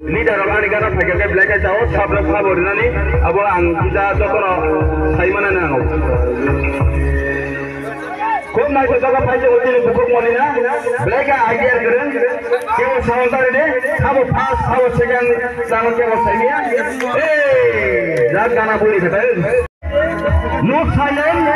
Leader of Anigana Packet Black as our tablet Favorani, about Anguza Dokoro, Simon and Ango. Come night to Daka Packet within the book Molina, Black idea, give us how Saturday, how a pass, how a second, Saman Samia. Hey, that Gana Police. No silence,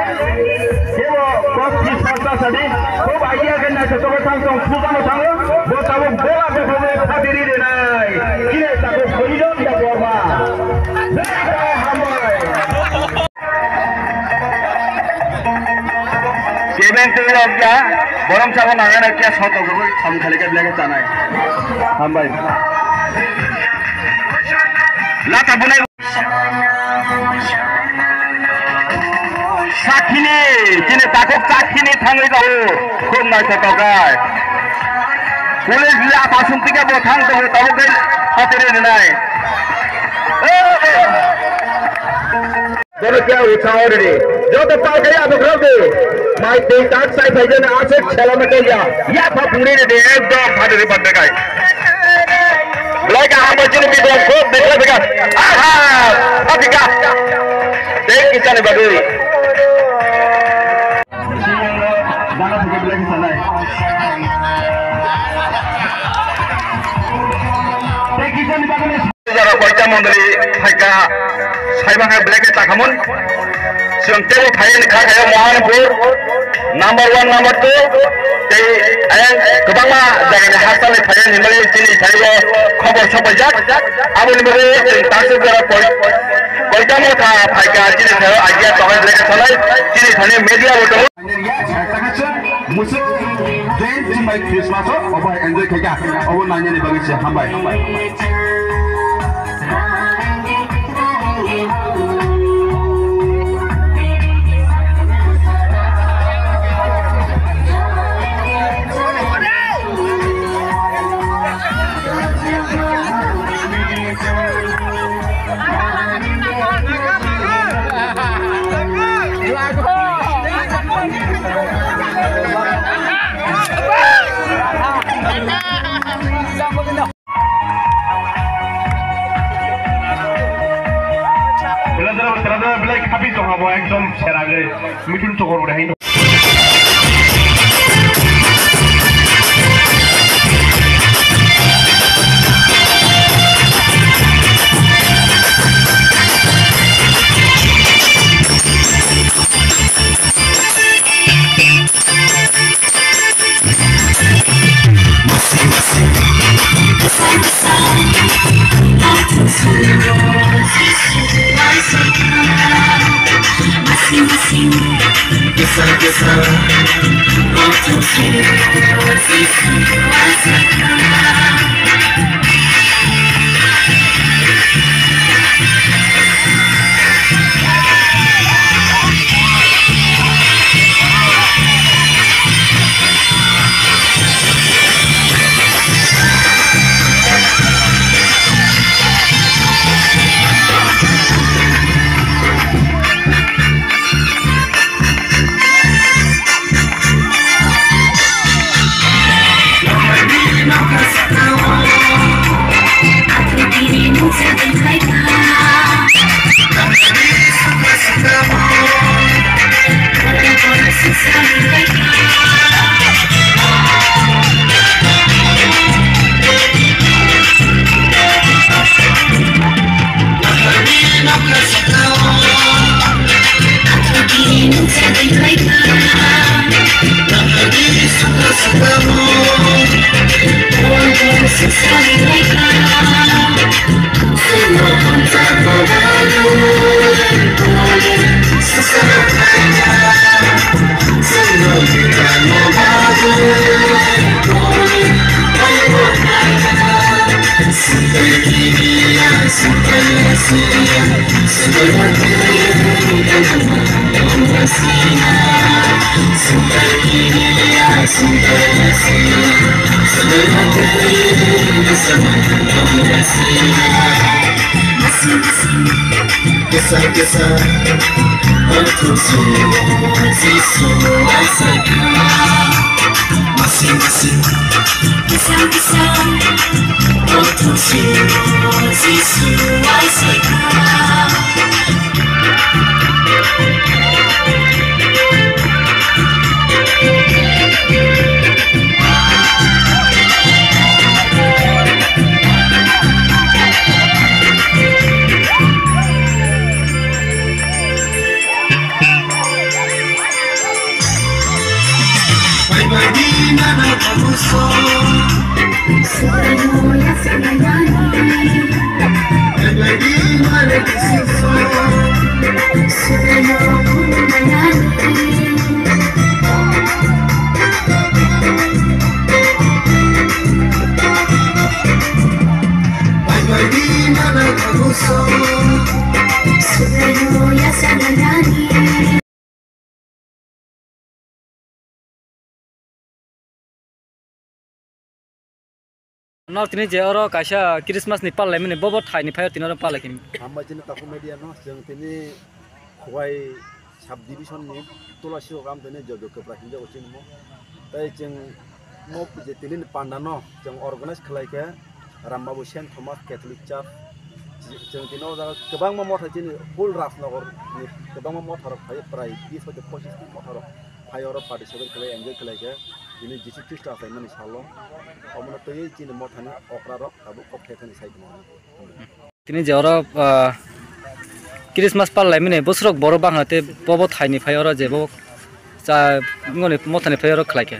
they were cross this Saturday. Hope idea can I talk about some Suzano Tango, but I will go up before the party tonight. Yes, I will freedom the Roma. Kevin to the Borom Savan and a cast hot of the world, some Calicut Legatana. Hambai Latabuna Sakini, Kinetako Sakini, Tango, couldn't I talk about? Police lap or something about Tango with our day, Saturday night. Don't care what's already. Don't the park of the brother. My thing that side I didn't ask it, Salamatoya. Yeah, populated the end of Padre Pandagai. Like a opportunity to go, the Levica. Aha! Patica! Thank you, Sanibadi. Mondali Haka Saibanga Black Takamon Suntel Payan Kaya Mohanpur number 1, number 2 they Kabama Dagan Hassan Payan Himalayan Chini Taiwa Kobo Chopajak Abu Nimere Tasugara Koyamota Haka Chini Tayo Agia Tohan Black Salai Chini Thane Media Woto Musik then to my Christmas over enjoy Kaka over Nanyani Bagisha Hambai Black happy to have একদম সেরা আগে মিঠুন তো করব না Kisah-kisah untuk siswa SMK. Masing-masing kisah-kisah untuk siswa SMK. Nol tini jero kaisa Christmas ni pal lemene bobo thai ni phayo tinara pal lekin. Amba jini taku media no jeng tini kuai sub division ni tola sio kam tini jojo ke prakinja ucin mo. Tai jeng mo je tilin pandano jeng organize khelai ke Rambabu Saint Thomas Catholic Church jeng tino da kebang mo motha jini full ras nagor ni kebang mo motha phay prai 20 hote 25 motha phay oro participate khelai enjoy khelai ke ini Jesus Christ asai mani salo omona to ye jini motha ni okra rok abu kophe thani side mo. Tini jero Christmas pal lemene bosrok boro bang hate bobo thai ni phayo je bobo cha ngone motha ni phayo khlai ke.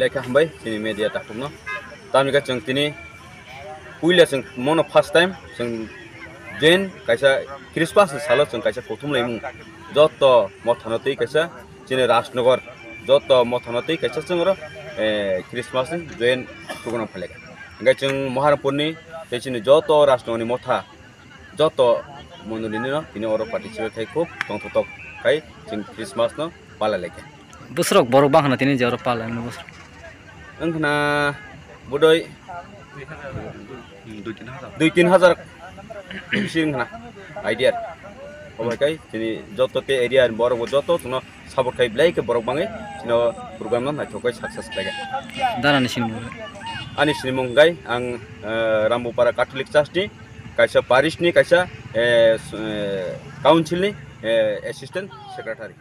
Leka hambai sini media takum no tami ka jeng tini puila jeng mono first time jeng jen kaisa Christmas salo jeng kaisa prothom laimu joto mothanotei kaisa jene Rajnagar joto mothanotei kaisa jengro Christmas jen program phalega enga jeng Maharapur ni tejini joto Rajnagar ni motha joto monolini no tini oro participate khai khub tongthotok khai jeng Christmas no pala leke Bosrok boro bang tini jero pal lemene bosrok. Engkana bodoi 2-3 sing na idea obakai tini joto te area borok joto tuno sabot kai blai ke borok bangai tino program na thokai success laga Dana ni sini. ani srimungai ang Rambupara Catholic Church ni kaisa parish ni kaisa council ni assistant secretary